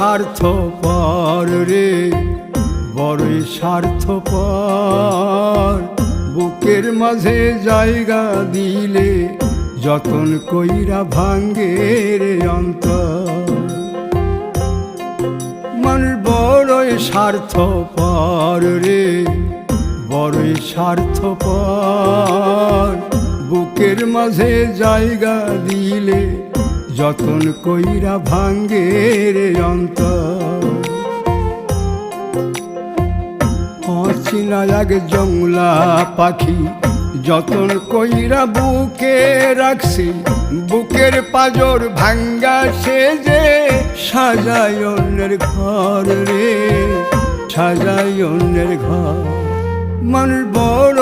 স্বার্থপর রে, বড়ই স্বার্থপর। বুকের মাঝে জায়গা দিলে যতন কইরা ভাঙ্গে রে অন্তর। মানুষ বড়ই স্বার্থপর রে, বড়ই স্বার্থপর। বুকের মাঝে জায়গা দিলে যতন কইরা ভাঙ্গে রে অন্তর। অচিনা এক জংলা পাখি যতন কইরা বুকে রাখছি, বুকের পাজর ভাঙ্গা সে যে সাজায় অন্যের ঘর রে, সাজায় অন্যের ঘর। মানুষ বড়